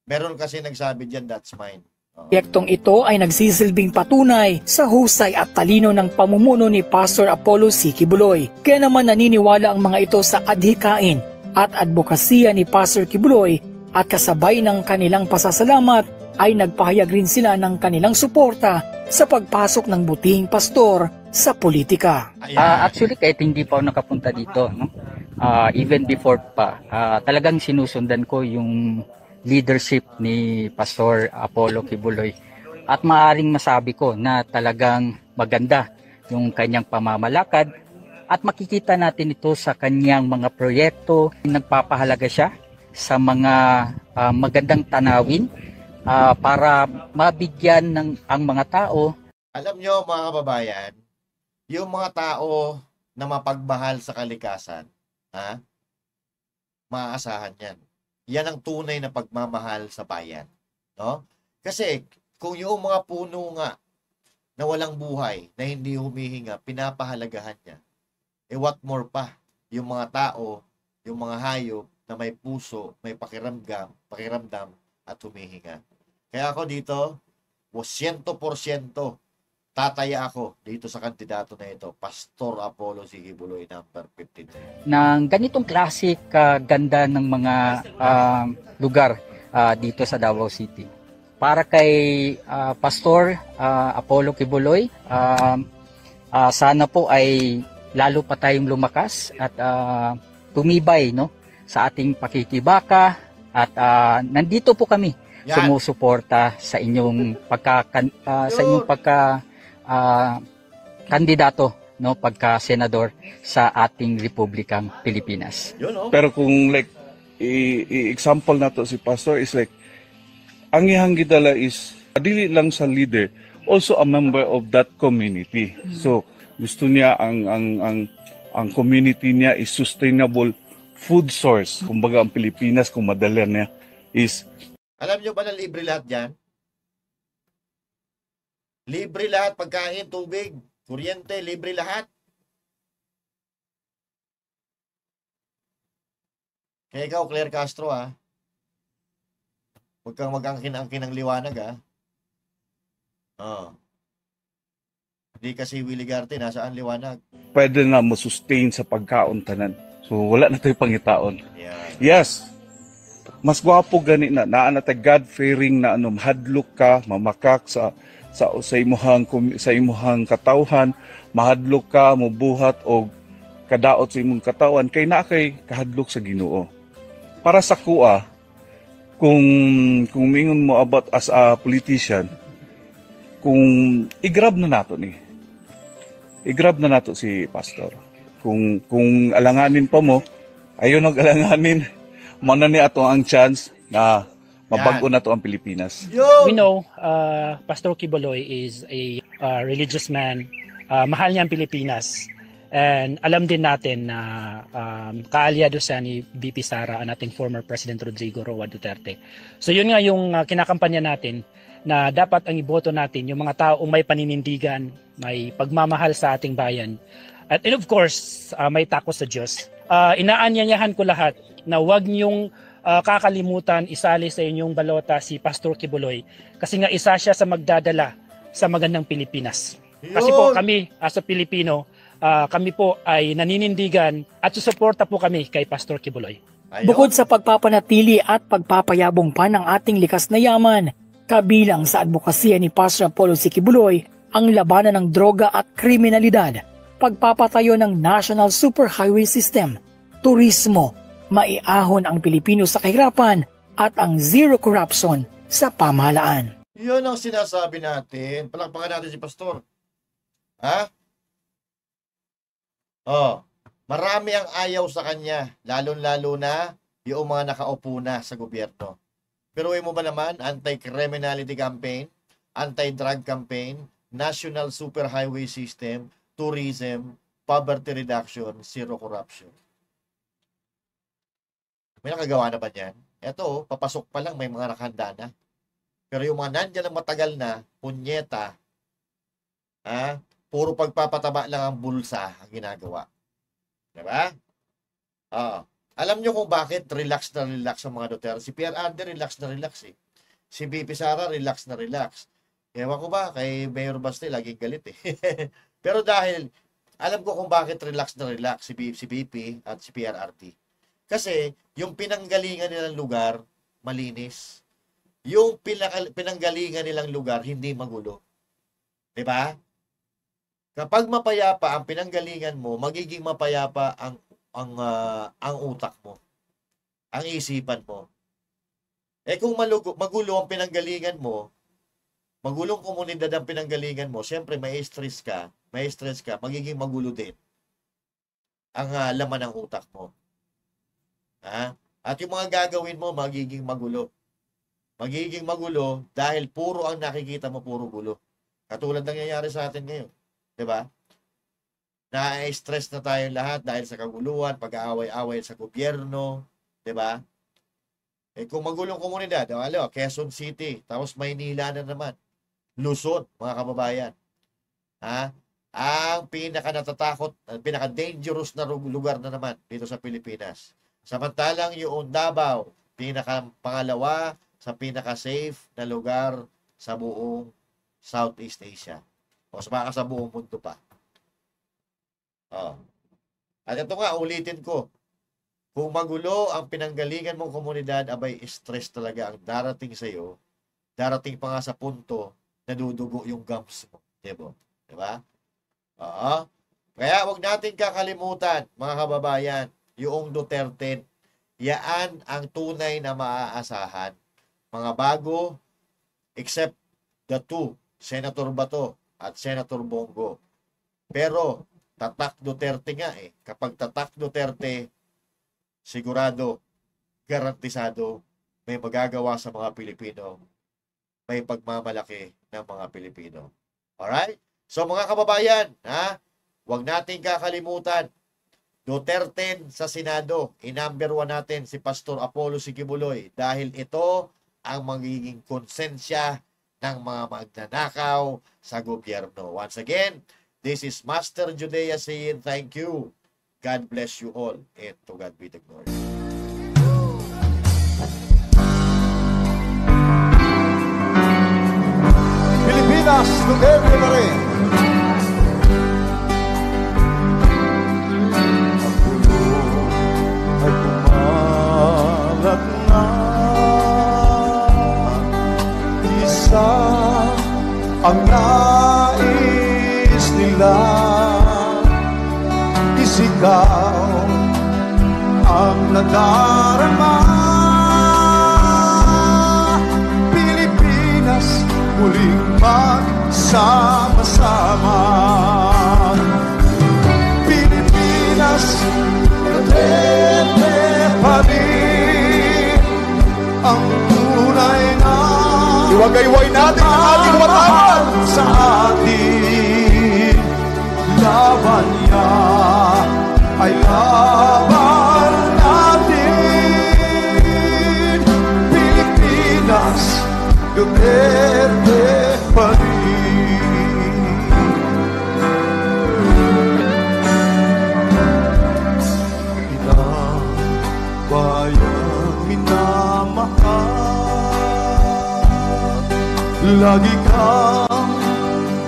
Speaker 1: Meron kasi nagsabi dyan, that's mine.
Speaker 11: Proyektong ito ay nagsisilbing patunay sa husay at talino ng pamumuno ni Pastor Apollo C. Quiboloy. Kaya naman naniniwala ang mga ito sa adhikain at advokasya ni Pastor Quiboloy at kasabay ng kanilang pasasalamat ay nagpahayag rin sila ng kanilang suporta sa pagpasok ng butihing pastor sa politika.
Speaker 13: Actually, kahit hindi pa ako nakapunta dito, no? Even before pa, talagang sinusundan ko yung leadership ni Pastor Apollo Quiboloy. At maaaring masabi ko na talagang maganda yung kanyang pamamalakad at makikita natin ito sa kanyang mga proyekto. Nagpapahalaga siya sa mga magandang tanawin para mabigyan ng ang mga tao.
Speaker 1: Alam nyo mga kababayan, yung mga tao na mapagmahal sa kalikasan, maaasahan yan. Yan ang tunay na pagmamahal sa bayan. No? Kasi kung yung mga puno nga na walang buhay, na hindi humihinga, pinapahalagahan niya. What more pa, yung mga tao, yung mga hayop na may puso, may pakiramdam at humihinga. Kaya ako dito, 100% tataya ako dito sa kandidato na ito, Pastor Apollo C. Quiboloy, number 53.
Speaker 13: Ng ganitong classic ganda ng mga lugar dito sa Davao City. Para kay Pastor Apollo Quiboloy, sana po ay lalo pa tayong lumakas at tumibay, no, sa ating pakikibaka at nandito po kami sumusuporta sa inyong kandidato, no, pagka senador sa ating Republikang Pilipinas.
Speaker 12: Pero kung like example na to si Pastor is like ang iyang gidala is dili lang sa leader, also a member of that community. So gusto niya ang community niya is sustainable food source. Kumbaga ang Pilipinas, kung madala niya is...
Speaker 1: Alam nyo ba na libre lahat dyan? Libre lahat, pagkain, tubig, kuryente, libre lahat. Kaya ikaw, Claire Castro, huwag kang mag-angkin-angkin ng liwanag, Hindi kasi Willie Garte, nasaan liwanag?
Speaker 12: Pwede na masustain sa pagkaon tanan. So, wala na tayo pangitaon. Yes. Mas gwapo gani na naanatay God-fearing na mahadlok ka, mamakak sa imuhang katawhan, mahadlok ka, mubuhat og kadaot sa imong katawan kay na kay kahadlok sa Ginoo. Para sa kuha, kung mingon mo about as a politician, kung i-grab na nato si Pastor. Kung alanganin pa mo, ayaw nag-alanganin. mao na ni ato ang chance na mabago na to ang Pilipinas.
Speaker 14: We know Pastor Quiboloy is a religious man. Mahal niya ang Pilipinas. And alam din natin na kaalyado siya ni VP Sara, ang ating former President Rodrigo Roa Duterte. So yun nga yung kinakampanya natin, na dapat ang iboto natin yung mga taong may paninindigan, may pagmamahal sa ating bayan. And of course, may takot sa Diyos. Inaanyayahan ko lahat na huwag niyong kakalimutan isali sa inyong balota si Pastor Quiboloy, kasi nga isa siya sa magdadala sa magandang Pilipinas. Kasi po kami as a Pilipino, kami po ay naninindigan at susuporta po kami kay Pastor Quiboloy.
Speaker 11: Bukod sa pagpapanatili at pagpapayabong pa ng ating likas na yaman, kabilang sa advokasya ni Pastor Apollo C. Quiboloy ang labanan ng droga at kriminalidad, pagpapatayo ng National Superhighway System, turismo, maiahon ang Pilipino sa kahirapan at ang zero corruption sa pamahalaan.
Speaker 1: Yun ang sinasabi natin. Palakpakan natin si Pastor. Ha? Marami ang ayaw sa kanya, lalo-lalo na yung mga nakaupo na sa gobyerno. Pero mo ba naman, anti-criminality campaign, anti-drug campaign, National Superhighway System, tourism, poverty reduction, zero corruption. May nakagawa na ba yan? Eto, papasok pa lang, may mga nakahanda na. Pero yung mga nandyan ang matagal na, punyeta, puro pagpapataba lang ang bulsa ang ginagawa. Diba? Alam nyo kung bakit relax na relax ang mga Duterte. Si Pierre Ander, relax na relax eh. Si VP Sara, relax na relax. Ewan ko ba, kay Mayor Baste, laging galit eh. Pero dahil, alam ko kung bakit relax na relax si VP at si PRRT. Kasi, yung pinanggalingan nilang lugar, malinis. Yung pinanggalingan nilang lugar, hindi magulo. Diba? Kapag mapayapa ang pinanggalingan mo, magiging mapayapa ang utak mo. Ang isipan mo. Kung magulo ang pinanggalingan mo, magulong komunidad ang pinanggalingan mo, siyempre may stress ka, magiging magulo din ang laman ng utak mo. At yung mga gagawin mo, magiging magulo. Magiging magulo dahil puro ang nakikita mo, puro gulo. Katulad nangyayari sa atin ngayon. Diba? Na-stress na tayo lahat dahil sa kaguluhan, pag-aaway-away sa gobyerno. Diba? Kung magulong komunidad, Quezon City, tapos Maynila na naman. Luzon, mga kababayan. Ang pinaka-natatakot, pinaka-dangerous na lugar na naman dito sa Pilipinas. Samantalang yung Davao, pinaka-pangalawa sa pinaka-safe na lugar sa buong Southeast Asia. O sa buong mundo pa. At ito nga, ulitin ko. Kung magulo ang pinanggalingan mong komunidad, abay, stress talaga ang darating sa iyo. Darating pa nga sa punto na dudugo yung gums mo. Diba? Kaya wag natin kakalimutan, mga kababayan, yung Duterte. Yaan ang tunay na maaasahan. Mga bago, except the two, Senator Bato at Senator Bongo. Pero, tatak Duterte nga eh. Kapag tatak Duterte, sigurado, garantisado, may magagawa sa mga Pilipino, may pagmamalaki ng mga Pilipino. Alright? So mga kababayan, huwag natin kakalimutan, Duterte sa Senado, i-number 1 natin si Pastor Apollo C. Quiboloy dahil ito ang magiging konsensya ng mga magnanakaw sa gobyerno. Once again, this is Master Judea saying thank you. God bless you all, and to God be the glory.
Speaker 15: Pilipinas, Duterte na rin. Ang pulo ay kumalat na. Isa ang nais nila. Isigaw ang nadarama. Pilipinas, muling magsama-sama. Pilipinas, Duterte pa rin. Iwagayway natin ang ating watawan sa atin. Laban niya ay laban natin. Pilipinas, Duterte pa rin. Ilang bayang minamahal, lagi kang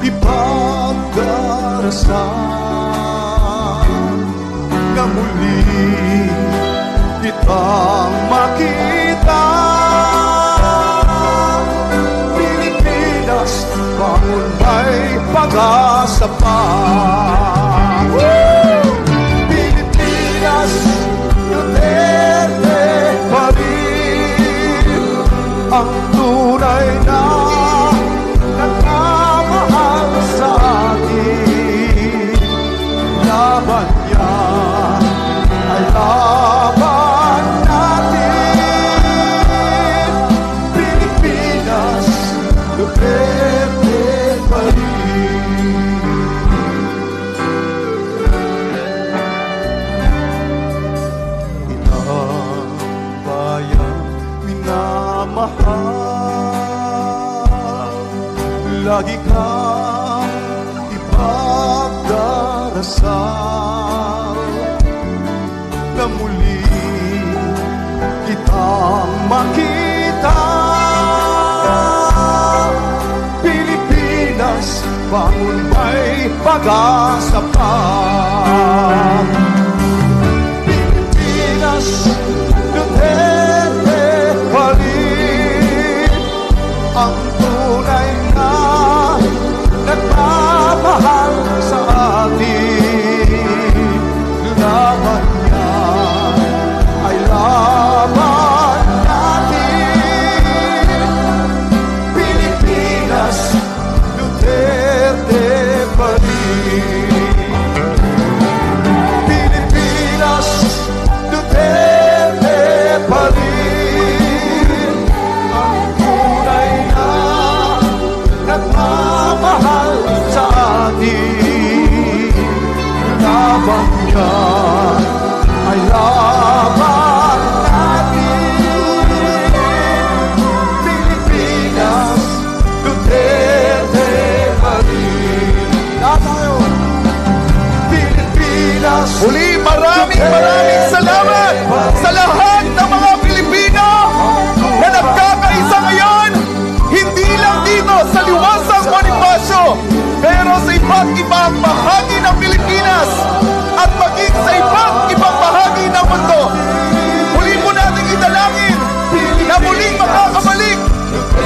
Speaker 15: ipagdarasal na muli kitang makita. Pilipinas, bangon may pag-asa pa. Pilipinas, Duterte pa rin ang tunay na nagmamahal sa atin. Laban niya ay laban natin. Pilipinas, Duterte pa rin. Ilang bayan minamahal, lagi kang ipagdarasal na muli kitang makita. Pilipinas, bangon may pag-asa pa. Pilipinas, Duterte pa rin ang tunay na nagmamahal sa atin. Laban niya ay laban natin. Pilipinas, Duterte pa rin. Pilipinas, Duterte pa rin ang tunay na nagmamahal sa atin. Laban niya ay laban natin. Pilipinas, Duterte pa rin. Tayo! Pilipinas,
Speaker 16: Muli, maraming salamat sa lahat ng mga Pilipino na nagkakaisa ngayon, hindi lang dito sa Liwasang Bonifacio, pero sa iba't ibang bahagi ng Pilipinas at maging sa iba't ibang bahagi ng mundo. Muli po natin idalangin na muling makakabalik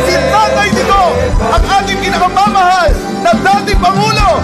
Speaker 16: si Tatay Digong, ang ating pinakamamahal na dating Pangulo,